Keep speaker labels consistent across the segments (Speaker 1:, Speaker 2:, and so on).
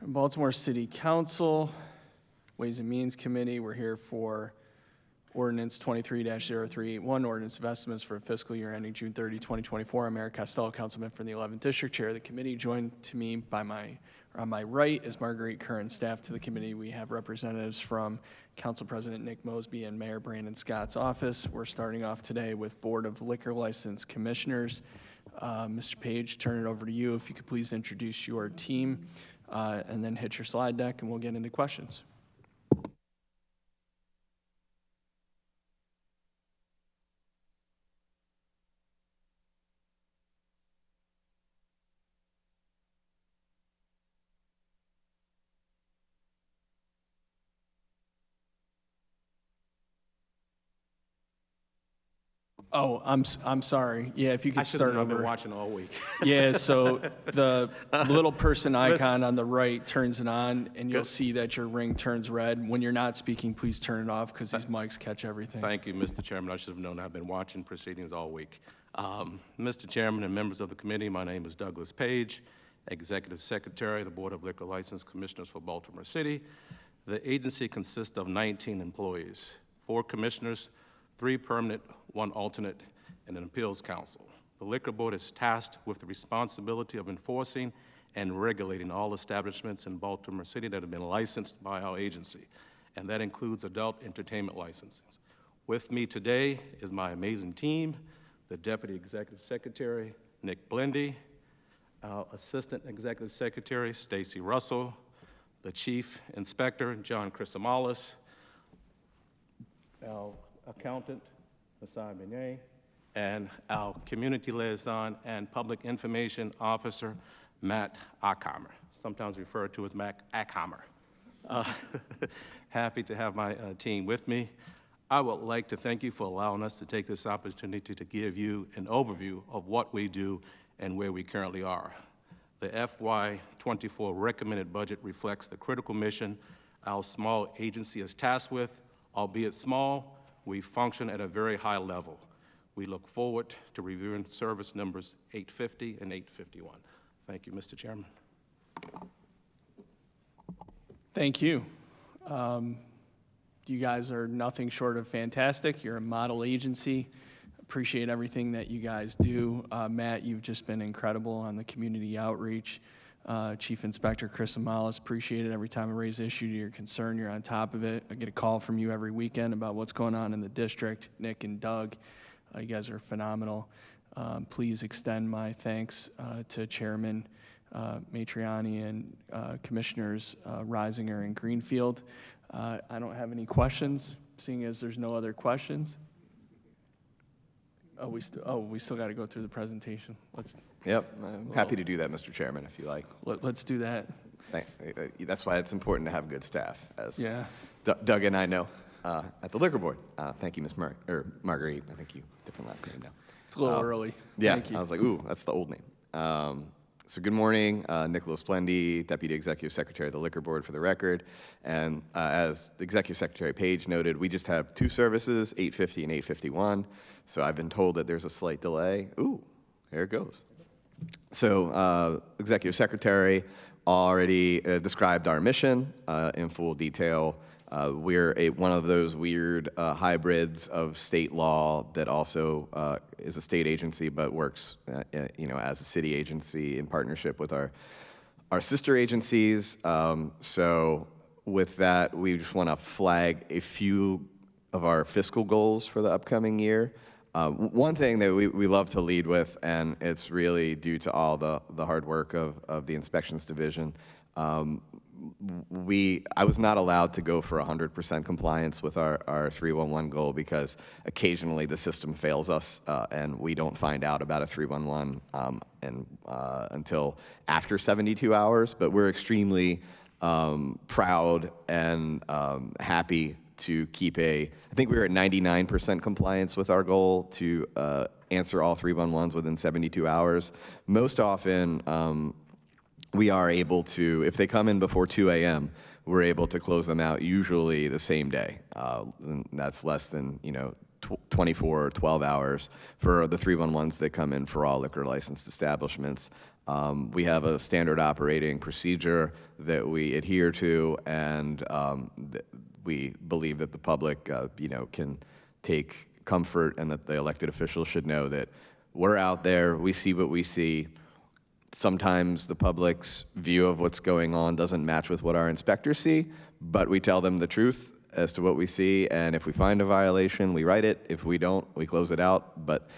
Speaker 1: Baltimore City Council, Ways and Means Committee. We're here for Ordinance 23-0381, Ordinance of Estimates for a fiscal year ending June 30, 2024. I'm Eric Costello, Councilman from the 11th District, Chair of the committee. Joined to me on my right is Marguerite Curran. Staff to the committee, we have representatives from Council President Nick Mosby and Mayor Brandon Scott's office. We're starting off today with Board of Liquor License Commissioners. Mr. Page, turn it over to you. If you could please introduce your team and then hit your slide deck and we'll get into questions. Oh, I'm sorry. Yeah, if you could start over.
Speaker 2: I've been watching all week.
Speaker 1: Yeah, so the little person icon on the right turns it on, and you'll see that your ring turns red. When you're not speaking, please turn it off because these mics catch everything.
Speaker 2: Thank you, Mr. Chairman. I should have known I've been watching proceedings all week. Mr. Chairman and members of the committee, my name is Douglas Page, Executive Secretary of the Board of Liquor License Commissioners for Baltimore City. The agency consists of 19 employees, 4 commissioners, 3 permanent, 1 alternate, and an appeals council. The Liquor Board is tasked with the responsibility of enforcing and regulating all establishments in Baltimore City that have been licensed by our agency, and that includes adult entertainment licenses. With me today is my amazing team, the Deputy Executive Secretary, Nick Blendy, our Assistant Executive Secretary, Stacy Russell, the Chief Inspector, John Chrisomalis, our Accountant, Masai Benet, and our Community Liaison and Public Information Officer, Matt Ackheimer, sometimes referred to as Matt Ackheimer. Happy to have my team with me. I would like to thank you for allowing us to take this opportunity to give you an overview of what we do and where we currently are. The FY2024 recommended budget reflects the critical mission our small agency is tasked with. Albeit small, we function at a very high level. We look forward to reviewing service numbers 850 and 851. Thank you, Mr. Chairman.
Speaker 1: Thank you. You guys are nothing short of fantastic. You're a model agency. Appreciate everything that you guys do. Matt, you've just been incredible on the community outreach. Chief Inspector Chris Amalis, appreciate it. Every time I raise an issue to your concern, you're on top of it. I get a call from you every weekend about what's going on in the district. Nick and Doug, you guys are phenomenal. Please extend my thanks to Chairman Matriani and Commissioners Reisinger and Greenfield. I don't have any questions, seeing as there's no other questions. We still got to go through the presentation.
Speaker 3: Yep, I'm happy to do that, Mr. Chairman, if you like.
Speaker 1: Let's do that.
Speaker 3: That's why it's important to have good staff, as
Speaker 1: yeah.
Speaker 3: Doug and I know at the Liquor Board. Thank you, Ms. Marguerite. I think you different last name now.
Speaker 1: It's a little early.
Speaker 3: Yeah,
Speaker 1: Thank you.
Speaker 3: I was like, ooh, that's the old name. So good morning, Nicholas Blendy, Deputy Executive Secretary of the Liquor Board for the record. And as Executive Secretary Page noted, we just have 2 services, 850 and 851. So I've been told that there's a slight delay. Ooh, there it goes. So Executive Secretary already described our mission in full detail. We're one of those weird hybrids of state law that also is a state agency but works as a city agency in partnership with our sister agencies. So with that, we just want to flag a few of our fiscal goals for the upcoming year. One thing that we love to lead with, and it's really due to all the hard work of the Inspections Division, I was not allowed to go for 100% compliance with our 311 goal because occasionally the system fails us and we don't find out about a 311 until after 72 hours. But we're extremely proud and happy to keep I think we were at 99% compliance with our goal to answer all 311s within 72 hours. Most often, we are able to, if they come in before 2 a.m., we're able to close them out usually the same day. And that's less than 24 or 12 hours for the 311s that come in for all liquor licensed establishments. We have a standard operating procedure that we adhere to, and we believe that the public, can take comfort, and that the elected officials should know that we're out there, we see what we see. Sometimes the public's view of what's going on doesn't match with what our inspectors see, but we tell them the truth as to what we see, and if we find a violation, we write it. If we don't, we close it out. But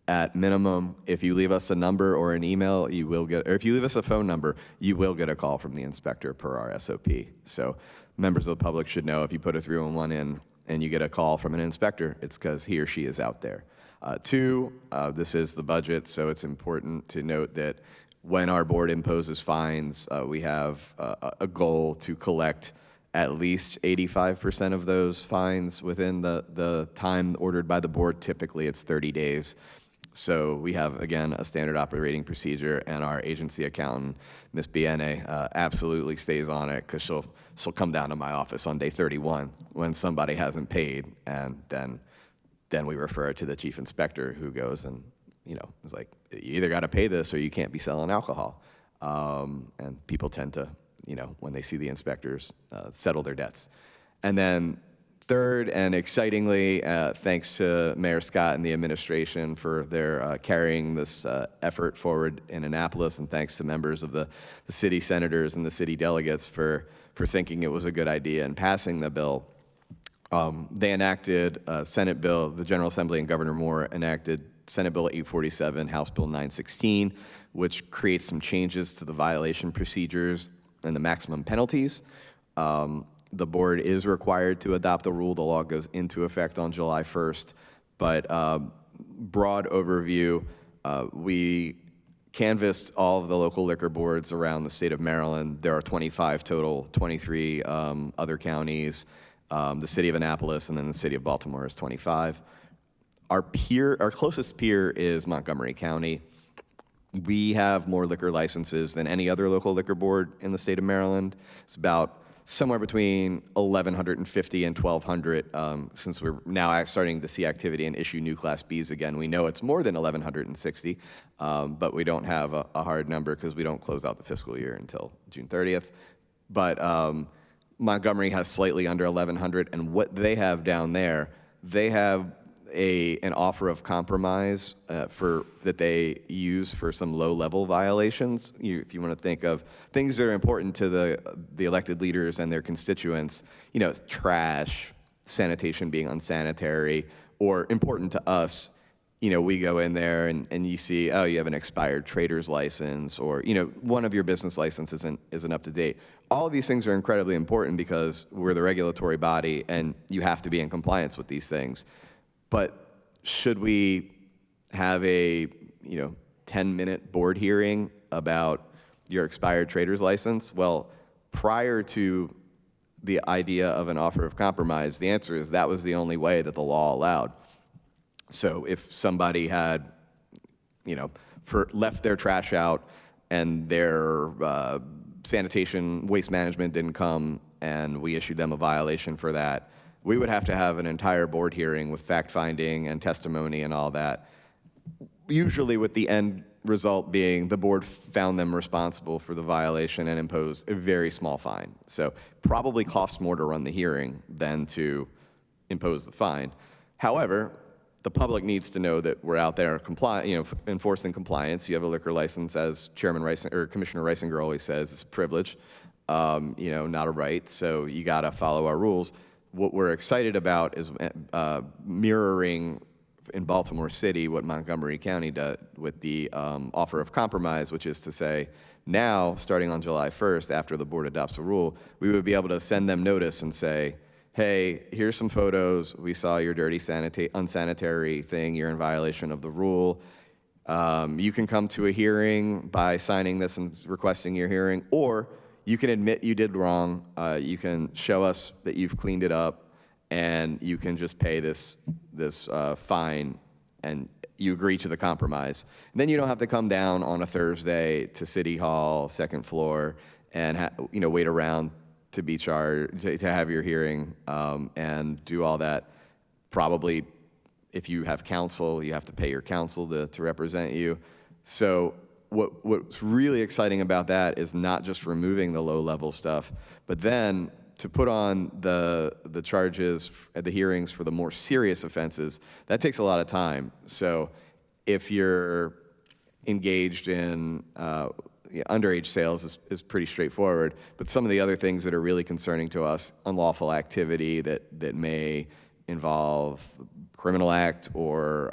Speaker 3: at minimum, if you leave us a number or an email, you will get, or if you leave us a phone number, you will get a call from the inspector per our SOP. So members of the public should know, if you put a 311 in and you get a call from an inspector, it's because he or she is out there. Two, this is the budget, so it's important to note that when our board imposes fines, we have a goal to collect at least 85% of those fines within the time ordered by the board. Typically, it's 30 days. So we have, again, a standard operating procedure, and our agency accountant, Ms. Biene, absolutely stays on it, because she'll come down to my office on day 31 when somebody hasn't paid, and then we refer it to the chief inspector, who goes and, is like, you either got to pay this or you can't be selling alcohol. And people tend to, when they see the inspectors, settle their debts. And then third, and excitingly, thanks to Mayor Scott and the administration for their carrying this effort forward in Annapolis, and thanks to members of the city senators and the city delegates for thinking it was a good idea and passing the bill. They enacted Senate Bill, the General Assembly and Governor Moore enacted Senate Bill 847, House Bill 916, which creates some changes to the violation procedures and the maximum penalties. The board is required to adopt the rule. The law goes into effect on July 1st. But broad overview, we canvassed all of the local liquor boards around the state of Maryland. There are 25 total, 23 other counties, the city of Annapolis, and then the city of Baltimore is 25. Our closest peer is Montgomery County. We have more liquor licenses than any other local liquor board in the state of Maryland. It's about somewhere between 1,150 and 1,200. Since we're now starting to see activity and issue new Class Bs again, we know it's more than 1,160, but we don't have a hard number because we don't close out the fiscal year until June 30th. But Montgomery has slightly under 1,100, and what they have down there, they have an offer of compromise that they use for some low-level violations. If you want to think of things that are important to the elected leaders and their constituents, trash, sanitation being unsanitary, or important to us, we go in there and you see, oh, you have an expired trader's license, or one of your business licenses isn't up to date. All of these things are incredibly important because we're the regulatory body and you have to be in compliance with these things. But should we have a 10-minute board hearing about your expired trader's license? Well, prior to the idea of an offer of compromise, the answer is that was the only way that the law allowed. So if somebody had, left their trash out and their sanitation waste management didn't come and we issued them a violation for that, we would have to have an entire board hearing with fact-finding and testimony and all that, usually with the end result being the board found them responsible for the violation and imposed a very small fine. So probably costs more to run the hearing than to impose the fine. However, the public needs to know that we're out there enforcing compliance. You have a liquor license, as Commissioner Reisinger always says, it's a privilege, not a right, so you gotta follow our rules. What we're excited about is mirroring in Baltimore City what Montgomery County did with the offer of compromise, which is to say, now, starting on July 1st, after the board adopts a rule, we would be able to send them notice and say, hey, here's some photos. We saw your dirty, unsanitary thing. You're in violation of the rule. You can come to a hearing by signing this and requesting your hearing, or you can admit you did wrong. You can show us that you've cleaned it up, and you can just pay this fine, and you agree to the compromise. And then you don't have to come down on a Thursday to City Hall, second floor, and wait around to be charged, to have your hearing, and do all that. probably, if you have counsel, you have to pay your counsel to represent you. So what's really exciting about that is not just removing the low-level stuff, but then to put on the charges at the hearings for the more serious offenses. That takes a lot of time. So if you're engaged in underage sales is pretty straightforward, but some of the other things that are really concerning to us, unlawful activity that may involve criminal act or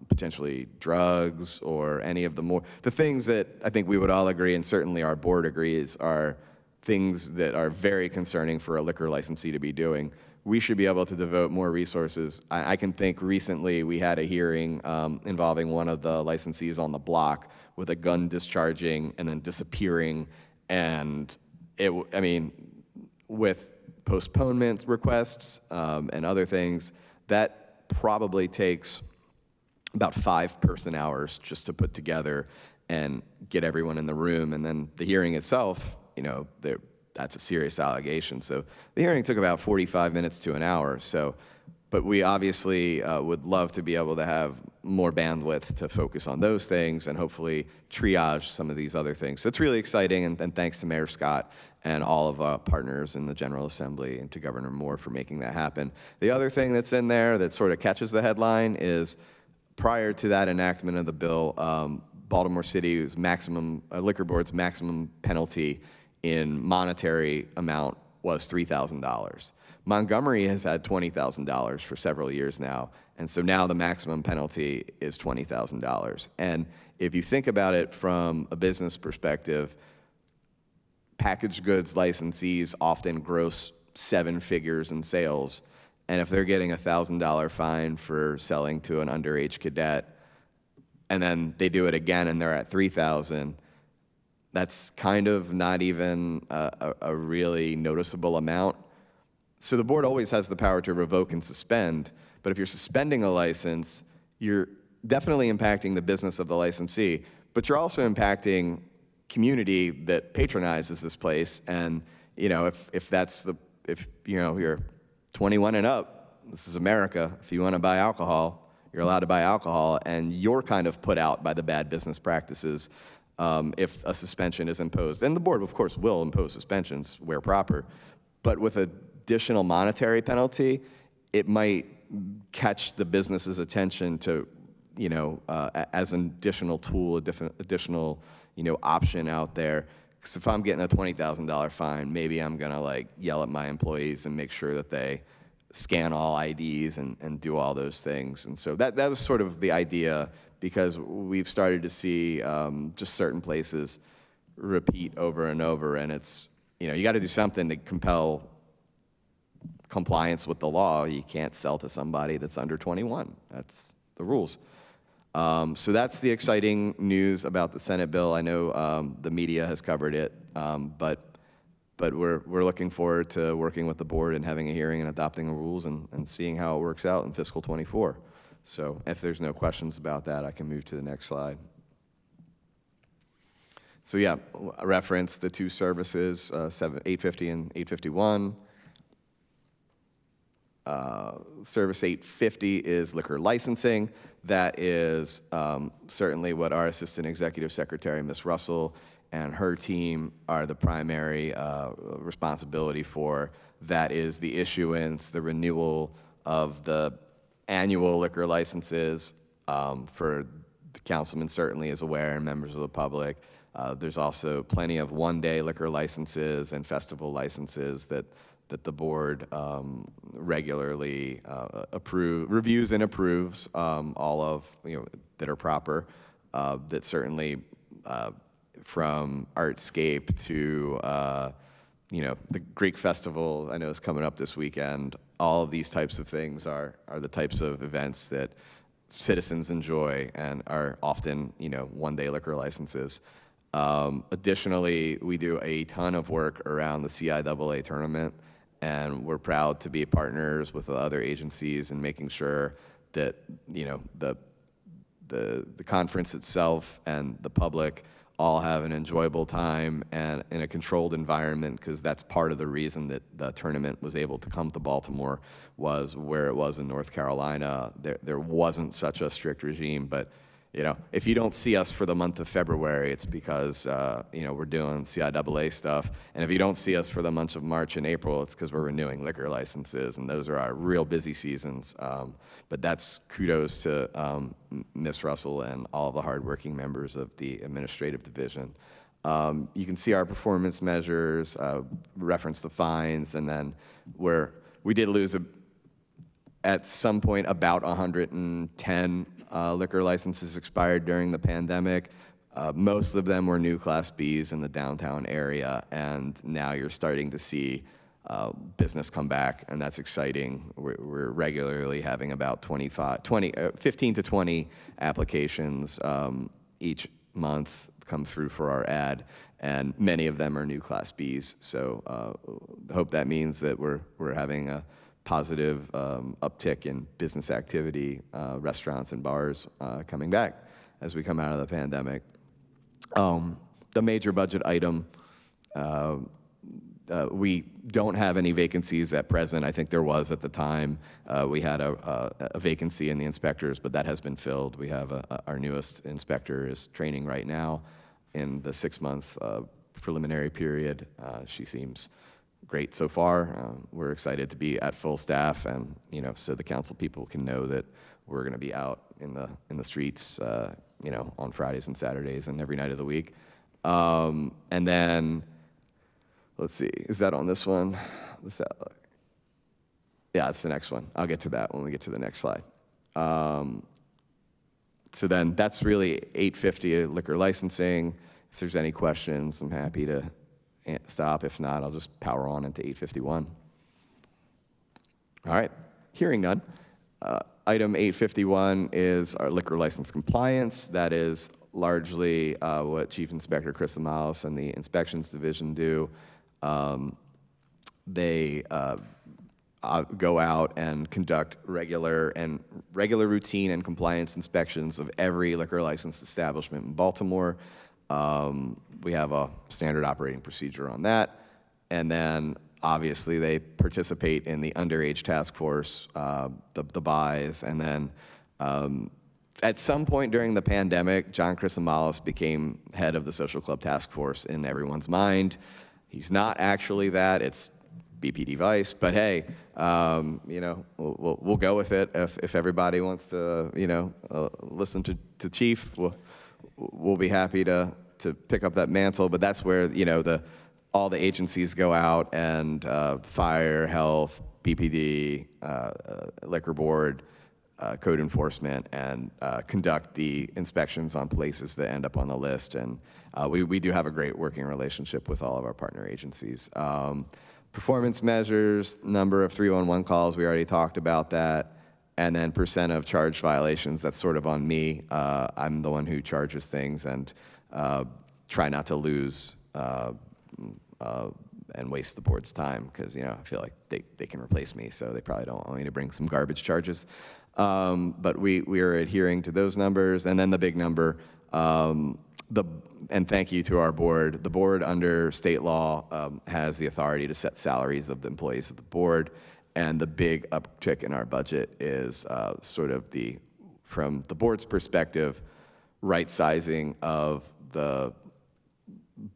Speaker 3: potentially drugs or any of the things that I think we would all agree, and certainly our board agrees, are things that are very concerning for a liquor licensee to be doing. We should be able to devote more resources. I can think recently we had a hearing involving one of the licensees on the block with a gun discharging and then disappearing, and with postponement requests and other things, that probably takes about 5 person-hours just to put together and get everyone in the room. And then the hearing itself, that's a serious allegation. So the hearing took about 45 minutes to an hour. But we obviously would love to be able to have more bandwidth to focus on those things and hopefully triage some of these other things. So it's really exciting, and thanks to Mayor Scott and all of our partners in the General Assembly and to Governor Moore for making that happen. The other thing that's in there that sort of catches the headline is prior to that enactment of the bill, Baltimore City's liquor board's maximum penalty in monetary amount was $3,000. Montgomery has had $20,000 for several years now, and so now the maximum penalty is $20,000. And if you think about it from a business perspective, packaged goods licensees often gross 7 figures in sales, and if they're getting a $1,000 fine for selling to an underage cadet, and then they do it again and they're at $3,000, that's kind of not even a really noticeable amount. So the board always has the power to revoke and suspend, but if you're suspending a license, you're definitely impacting the business of the licensee, but you're also impacting community that patronizes this place. And if you're 21 and up, this is America. If you want to buy alcohol, you're allowed to buy alcohol, and you're kind of put out by the bad business practices if a suspension is imposed. And the board, of course, will impose suspensions where proper, but with additional monetary penalty, it might catch the business's attention to, as an additional tool, additional, option out there. Because if I'm getting a $20,000 fine, maybe I'm gonna yell at my employees and make sure that they scan all IDs and do all those things. And so that was sort of the idea, because we've started to see just certain places repeat over and over, and it's, you got to do something to compel compliance with the law. You can't sell to somebody that's under 21. That's the rules. So that's the exciting news about the Senate bill. I know the media has covered it, but we're looking forward to working with the board and having a hearing and adopting the rules and seeing how it works out in fiscal 24. So if there's no questions about that, I can move to the next slide. So yeah, I referenced the two services, 850 and 851. Service 850 is liquor licensing. That is certainly what our Assistant Executive Secretary, Ms. Russell, and her team are the primary responsibility for. That is the issuance, the renewal of the annual liquor licenses for the councilman certainly is aware, and members of the public. There's also plenty of one-day liquor licenses and festival licenses that the board regularly reviews and approves, all of that are proper. That certainly from Artscape to the Greek Festival, I know is coming up this weekend. All of these types of things are the types of events that citizens enjoy and are often one-day liquor licenses. Additionally, we do a ton of work around the CIAA tournament, and we're proud to be partners with the other agencies and making sure that the the conference itself and the public all have an enjoyable time and in a controlled environment, because that's part of the reason that the tournament was able to come to Baltimore, was where it was in North Carolina. There wasn't such a strict regime, but if you don't see us for the month of February, it's because we're doing CIAA stuff, and if you don't see us for the months of March and April, it's because we're renewing liquor licenses, and those are our real busy seasons. But that's kudos to Ms. Russell and all the hardworking members of the administrative division. You can see our performance measures, reference the fines, and then we did lose at some point about 110 liquor licenses expired during the pandemic. Most of them were new Class Bs in the downtown area, and now you're starting to see business come back, and that's exciting. We're regularly having about 15 to 20 applications each month come through for our ad, and many of them are new Class Bs. So hope that means that we're having a positive uptick in business activity, restaurants and bars coming back as we come out of the pandemic. The major budget item, we don't have any vacancies at present. I think there was at the time. We had a vacancy in the inspectors, but that has been filled. We have our newest inspector is training right now in the 6-month preliminary period. She seems great so far. We're excited to be at full staff, and so the council people can know that we're going to be out in the streets, on Fridays and Saturdays and every night of the week. And then, let's see, is that on this one? Yeah, it's the next one. I'll get to that when we get to the next slide. So then that's really 850 liquor licensing. If there's any questions, I'm happy to stop. If not, I'll just power on into 851. All right, hearing none. Item 851 is our liquor license compliance. That is largely what Chief Inspector Chris Amalis and the Inspections Division do. They go out and conduct regular routine and compliance inspections of every liquor licensed establishment in Baltimore. We have a standard operating procedure on that. And then obviously they participate in the underage task force, the buys. And then at some point during the pandemic, John Chrysomalis became head of the social club task force in everyone's mind. He's not actually that. It's BPD Vice, but hey, we'll go with it. If everybody wants to, listen to Chief, we'll be happy to pick up that mantle. But that's where all the agencies go out and fire, health, BPD, liquor board, code enforcement, and conduct the inspections on places that end up on the list. And we do have a great working relationship with all of our partner agencies. Performance measures, number of 311 calls, we already talked about that. And then percent of charge violations, that's sort of on me. I'm the one who charges things, and try not to lose and waste the board's time, because I feel like they can replace me, so they probably don't want me to bring some garbage charges. But we are adhering to those numbers. And then the big number, and thank you to our board. The board under state law has the authority to set salaries of the employees of the board. And the big uptick in our budget is sort of from the board's perspective, right sizing of the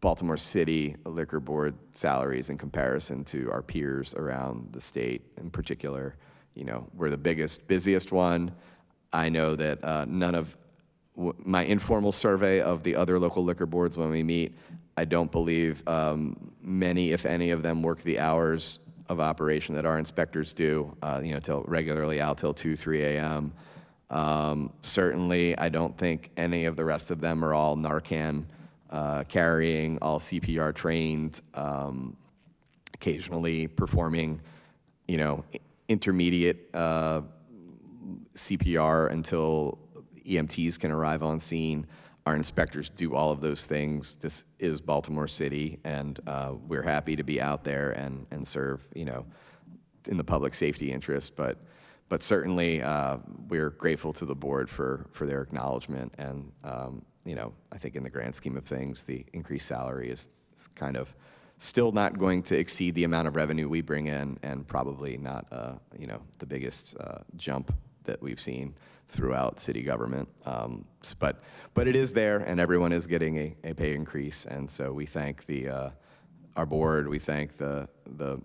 Speaker 3: Baltimore City Liquor Board salaries in comparison to our peers around the state. In particular, we're the busiest one. I know that none of my informal survey of the other local liquor boards when we meet, I don't believe many, if any of them, work the hours of operation that our inspectors do, till regularly out till 2, 3 a.m. Certainly, I don't think any of the rest of them are all Narcan carrying, all CPR trained, occasionally performing, intermediate CPR until EMTs can arrive on scene. Our inspectors do all of those things. This is Baltimore City, and we're happy to be out there and serve, in the public safety interest. But but certainly we're grateful to the board for their acknowledgement. And I think in the grand scheme of things, the increased salary is kind of still not going to exceed the amount of revenue we bring in, and probably not the biggest jump that we've seen throughout city government. But it is there, and everyone is getting a pay increase. And so we thank our board, we thank the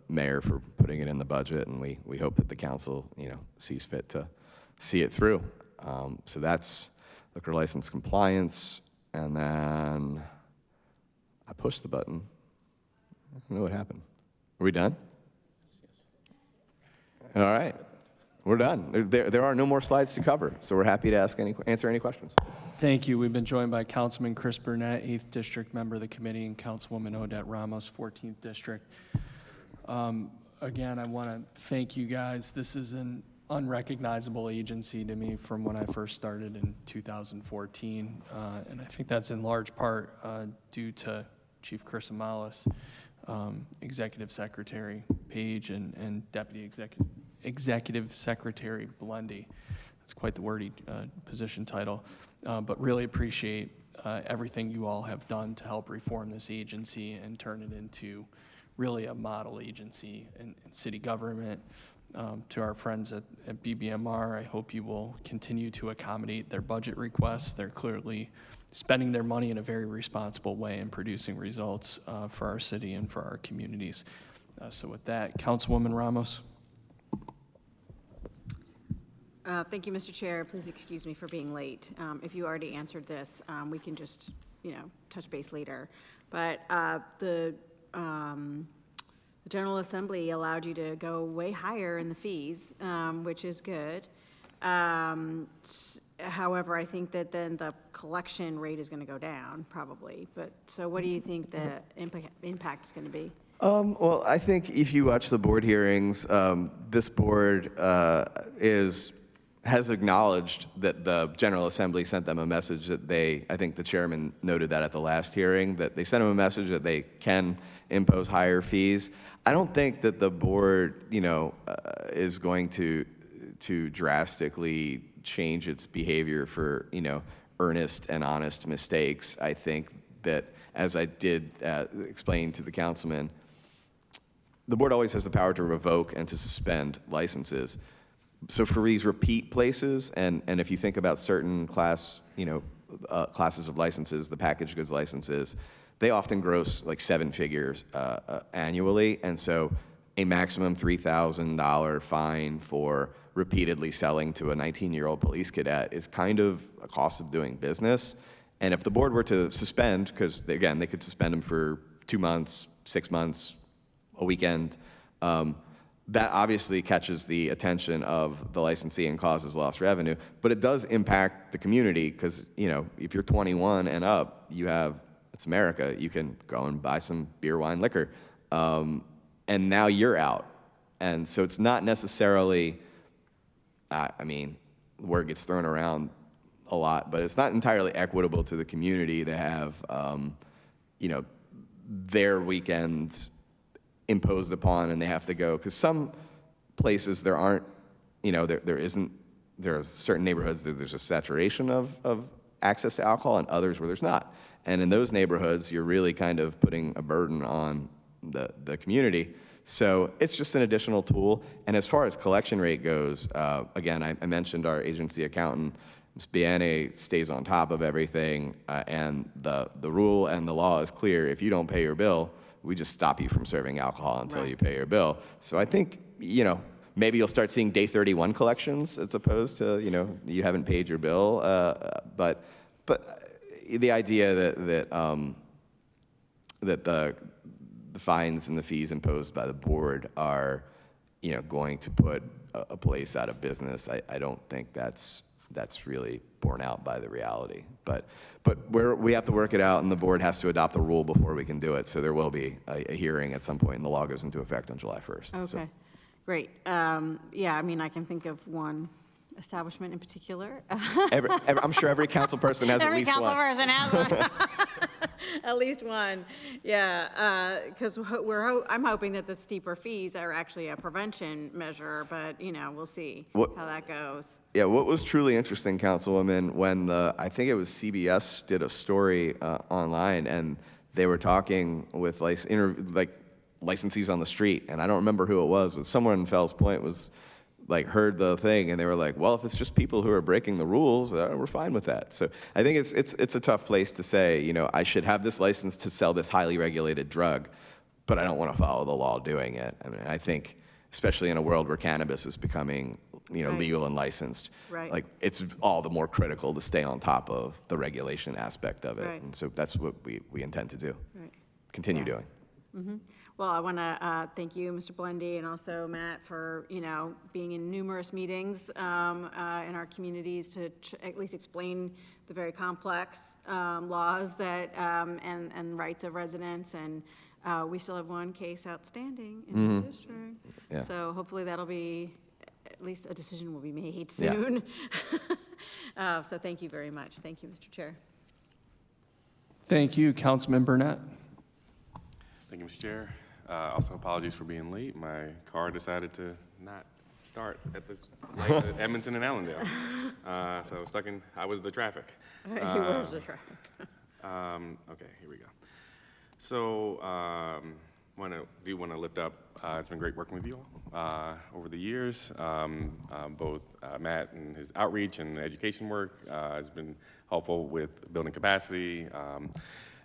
Speaker 3: mayor for putting it in the budget, and we hope that the council sees fit to see it through. So that's liquor license compliance. And then I pushed the button. I don't know what happened. Are we done? All right. We're done. There are no more slides to cover, so we're happy to answer any questions.
Speaker 1: Thank you. We've been joined by Councilman Chris Burnett, 8th District member of the committee, and Councilwoman Odette Ramos, 14th District. Again, I want to thank you guys. This is an unrecognizable agency to me from when I first started in 2014, and I think that's in large part due to Chief Chris Amalis, Executive Secretary Page, and Deputy Executive Secretary Blendy. It's quite the wordy position title, but really appreciate everything you all have done to help reform this agency and turn it into really a model agency in city government. To our friends at BBMR, I hope you will continue to accommodate their budget requests. They're clearly spending their money in a very responsible way and producing results for our city and for our communities. So with that, Councilwoman Ramos.
Speaker 4: Thank you, Mr. Chair. Please excuse me for being late. If you already answered this, we can just, touch base later. But the General Assembly allowed you to go way higher in the fees, which is good. However, I think that then the collection rate is going to go down, probably. But so what do you think the impact is going to be?
Speaker 3: Well, I think if you watch the board hearings, this board has acknowledged that the General Assembly sent them a message that I think the chairman noted that at the last hearing, that they sent them a message that they can impose higher fees. I don't think that the board, is going to drastically change its behavior for, earnest and honest mistakes. I think that, as I did explain to the councilman, the board always has the power to revoke and to suspend licenses. So for these repeat places, and if you think about certain classes of licenses, the packaged goods licenses, they often gross like 7 figures annually, and so a maximum $3,000 fine for repeatedly selling to a 19-year-old police cadet is kind of a cost of doing business. And if the board were to suspend, because again, they could suspend them for 2 months, 6 months, a weekend, that obviously catches the attention of the licensee and causes lost revenue, but it does impact the community because, if you're 21 and up, it's America, you can go and buy some beer, wine, liquor, and now you're out. And so it's not necessarily, the word gets thrown around a lot, but it's not entirely equitable to the community to have, their weekend imposed upon and they have to go, because some places there aren't, there are certain neighborhoods that there's a saturation of access to alcohol and others where there's not. And in those neighborhoods, you're really kind of putting a burden on the community. So it's just an additional tool. And as far as collection rate goes, again, I mentioned our agency accountant, Ms. Biane, stays on top of everything, and the rule and the law is clear. If you don't pay your bill, we just stop you from serving alcohol until you pay your bill. So I think, maybe you'll start seeing day 31 collections as opposed to, you haven't paid your bill. But the idea that the fines and the fees imposed by the board are, going to put a place out of business, I don't think that's really borne out by the reality. But we have to work it out, and the board has to adopt a rule before we can do it. So there will be a hearing at some point, and the law goes into effect on July 1st.
Speaker 4: Okay,
Speaker 3: so.
Speaker 4: Great. I can think of one establishment in particular.
Speaker 3: I'm sure every council person has at least one.
Speaker 4: Every council person has At least one, yeah, because I'm hoping that the steeper fees are actually a prevention measure, but, we'll see how that goes.
Speaker 3: Yeah, what was truly interesting, Councilwoman, when I think it was CBS did a story online, and they were talking with licensees on the street, and I don't remember who it was, but someone in Fells Point was heard the thing, and they were like, well, if it's just people who are breaking the rules, we're fine with that. So I think it's a tough place to say, I should have this license to sell this highly regulated drug, but I don't want to follow the law doing it. I mean, I think, especially in a world where cannabis is becoming,
Speaker 4: Right.
Speaker 3: legal and licensed,
Speaker 4: Right.
Speaker 3: It's all the more critical to stay on top of the regulation aspect of it.
Speaker 4: Right.
Speaker 3: And so that's what we intend to do.
Speaker 4: Right.
Speaker 3: Continue
Speaker 4: Yeah.
Speaker 3: doing.
Speaker 4: Well, I want to thank you, Mr. Blendy, and also Matt for, being in numerous meetings in our communities to at least explain the very complex laws that and rights of residents. And we still have one case outstanding in the district.
Speaker 3: Yeah.
Speaker 4: So hopefully that'll be, at least a decision will be made
Speaker 3: Yeah.
Speaker 4: soon. So thank you very much. Thank you, Mr. Chair.
Speaker 1: Thank you, Councilman Burnett.
Speaker 5: Thank you, Mr. Chair. Also, apologies for being late. My car decided to not start at the light at Edmondson and Allendale. So I was the traffic.
Speaker 4: He was the traffic.
Speaker 5: Okay, here we go. So, want to lift up, it's been great working with you all over the years. Both Matt and his outreach and education work has been helpful with building capacity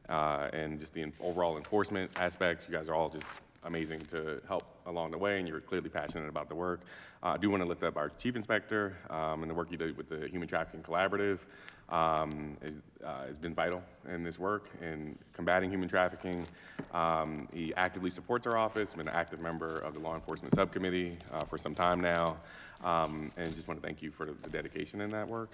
Speaker 5: and just the overall enforcement aspects. You guys are all just amazing to help along the way, and you're clearly passionate about the work. I do want to lift up our chief inspector and the work you did with the Human Trafficking Collaborative. Has been vital in this work in combating human trafficking. He actively supports our office, been an active member of the Law Enforcement Subcommittee for some time now, and just want to thank you for the dedication in that work.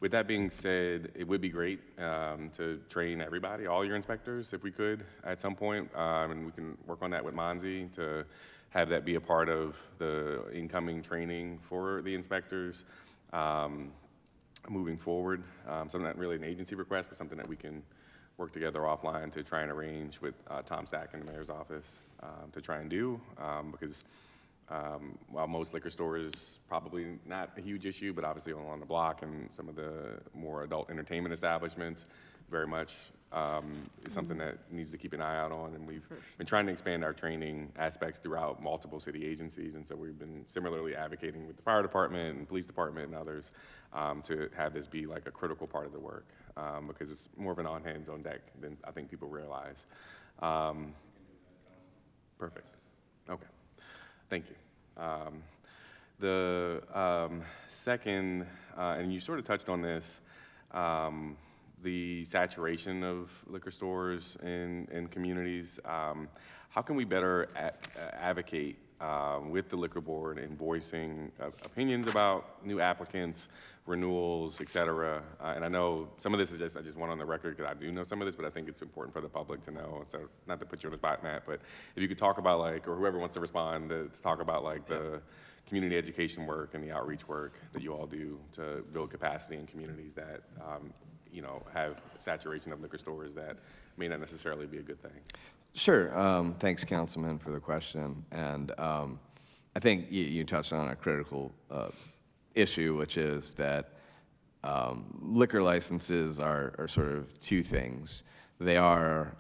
Speaker 5: With that being said, it would be great to train everybody, all your inspectors, if we could, at some point, and we can work on that with Monzi to have that be a part of the incoming training for the inspectors. Moving forward, something not really an agency request, but something that we can work together offline to try and arrange with Tom Stack in the mayor's office to try and do, because while most liquor stores probably not a huge issue, but obviously along the block and some of the more adult entertainment establishments, very much is something that needs to keep an eye out on. And we've been trying to expand our training aspects throughout multiple city agencies, and so we've been similarly advocating with the fire department and police department and others to have this be like a critical part of the work, because it's more of an on hands on deck than I think people realize. Perfect. Okay. Thank you. The second, and you sort of touched on this, the saturation of liquor stores in communities. How can we better advocate with the liquor board in voicing opinions about new applicants, renewals, et cetera? And I know some of this is I just want on the record because I do know some of this, but I think it's important for the public to know. So not to put you on the spot, Matt, but if you could talk about or whoever wants to respond to talk about the community education work and the outreach work that you all do to build capacity in communities that have saturation of liquor stores that may not necessarily be a good thing.
Speaker 3: Sure. Thanks, Councilman, for the question. And I think you touched on a critical issue, which is that liquor licenses are sort of two things. They're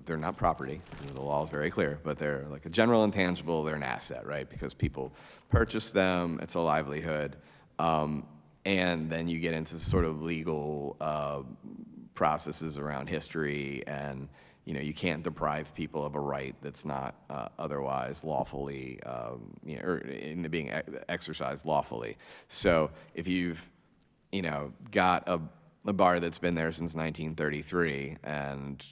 Speaker 3: not property. The law is very clear, but they're like a general intangible. They're an asset, right? Because people purchase them. It's a livelihood. And then you get into sort of legal processes around history, and you can't deprive people of a right that's not otherwise lawfully, or into being exercised lawfully. So if you've, got a bar that's been there since 1933, and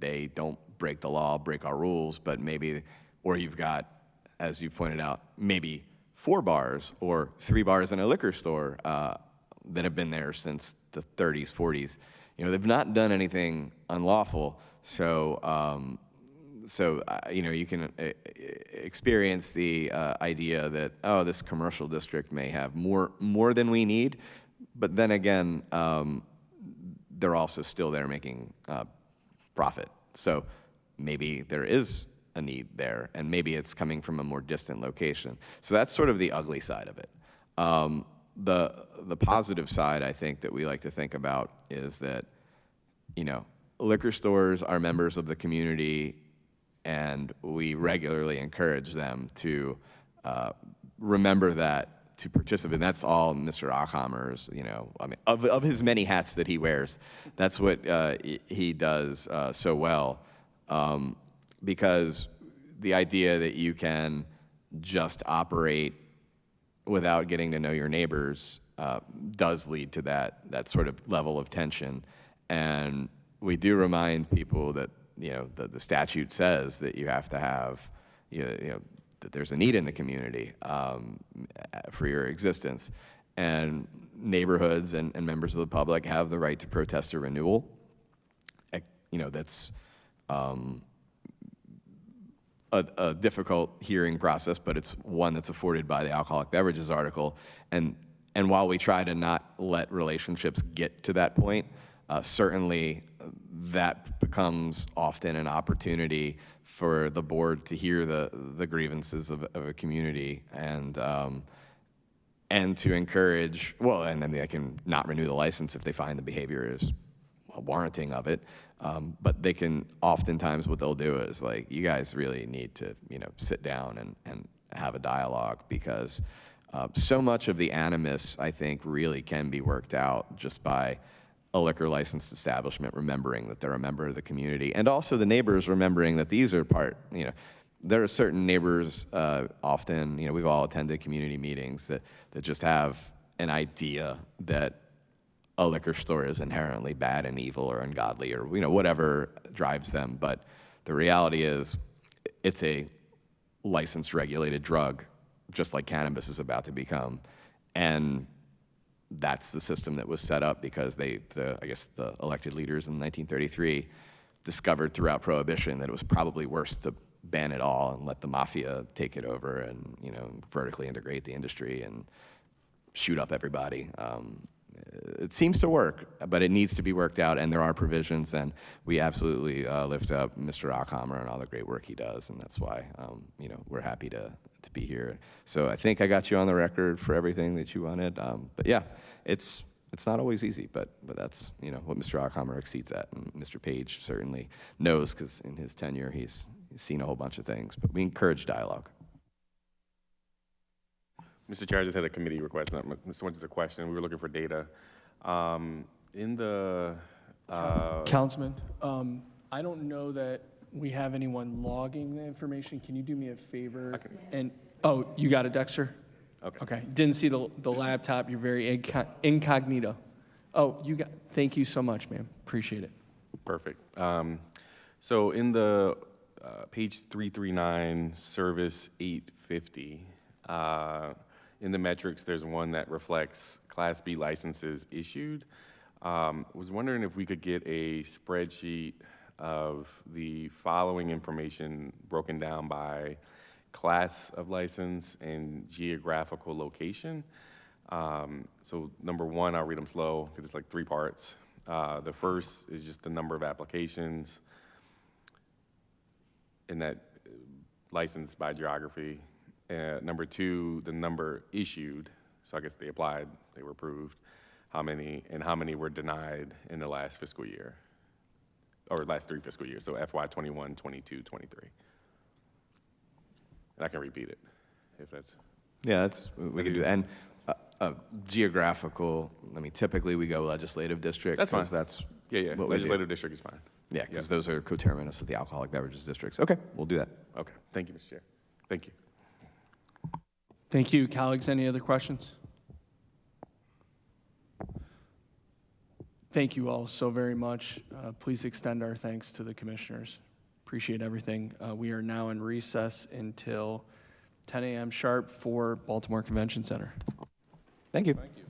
Speaker 3: they don't break the law, break our rules, but maybe, or you've got, as you pointed out, maybe 4 bars or 3 bars in a liquor store that have been there since the 30s, 40s. They've not done anything unlawful, so you can experience the idea that, oh, this commercial district may have more than we need, but then again, they're also still there making profit. So maybe there is a need there, and maybe it's coming from a more distant location. So that's sort of the ugly side of it. The positive side, I think, that we like to think about is that, you know, liquor stores are members of the community, and we regularly encourage them to remember that, to participate. That's all Mr. Ockhammer's, you know, I mean, of his many hats that he wears, that's what he does so well. Because the idea that you can just operate without getting to know your neighbors does lead to that sort of level of tension. And we do remind people that, you know, the statute says that you have to have, you know, that there's a need in the community for your existence. And neighborhoods and members of the public have the right to protest a renewal. You know, that's a difficult hearing process, but it's one that's afforded by the alcoholic beverages article. And while we try to not let relationships get to that point, certainly that becomes often an opportunity for the board to hear the grievances of a community and to encourage, well, and then they can not renew the license if they find the behavior is warranting of it. But they can, oftentimes what they'll do is like, you guys really need to, you know, sit down and have a dialogue, because so much of the animus, I think, really can be worked out just by a liquor licensed establishment remembering that they're a member of the community, and also the neighbors remembering that these are part, you know, there are certain neighbors often, you know, we've all attended community meetings that just have an idea that a liquor store is inherently bad and evil or ungodly or, you know, whatever drives them. But the reality is it's a licensed, regulated drug, just like cannabis is about to become. And that's the system that was set up because I guess the elected leaders in 1933 discovered throughout Prohibition that it was probably worse to ban it all and let the mafia take it over and, you know, vertically integrate the industry and shoot up everybody. It seems to work, but it needs to be worked out, and there are provisions, and we absolutely lift up Mr. Ockhammer and all the great work he does, and that's why, you know, we're happy to be here. So I think I got you on the record for everything that you wanted, but yeah, it's not always easy, but that's, you know, what Mr. Ockhammer exceeds at, and Mr. Page certainly knows, because in his tenure he's seen a whole bunch of things, but we encourage dialogue.
Speaker 5: Mr. Chair, I just had a committee request, not so much as a question. We were looking for data. In the...
Speaker 1: Councilman, I don't know that we have anyone logging the information. Can you do me a favor? And oh, you got it, Dexter?
Speaker 5: Okay.
Speaker 1: Okay. Didn't see the laptop. You're very incognito. Oh, thank you so much, ma'am. Appreciate it.
Speaker 5: Perfect. So in the page 339, service 850, in the metrics, there's one that reflects Class B licenses issued. Was wondering if we could get a spreadsheet of the following information broken down by class of license and geographical location. So number one, I'll read them slow because it's like 3 parts. The first is just the number of applications in that license by geography. Number 2, the number issued. So I guess they applied, they were approved. How many were denied in the last fiscal year, or last 3 fiscal years, so FY21, 22, 23. And I can repeat it if that's.
Speaker 3: Yeah, we can do that. And geographical, I mean, typically we go legislative district.
Speaker 5: That's fine.
Speaker 3: That's
Speaker 5: Yeah,
Speaker 3: what
Speaker 5: legislative district is fine.
Speaker 3: Yeah, because those are coterminous with the alcoholic beverages districts. Okay, we'll do that.
Speaker 5: Okay, thank you, Mr. Chair. Thank you.
Speaker 1: Thank you. Colleagues, any other questions? Thank you all so very much. Please extend our thanks to the commissioners. Appreciate everything. We are now in recess until 10 a.m. sharp for Baltimore Convention Center.
Speaker 3: Thank you.
Speaker 2: Thank you.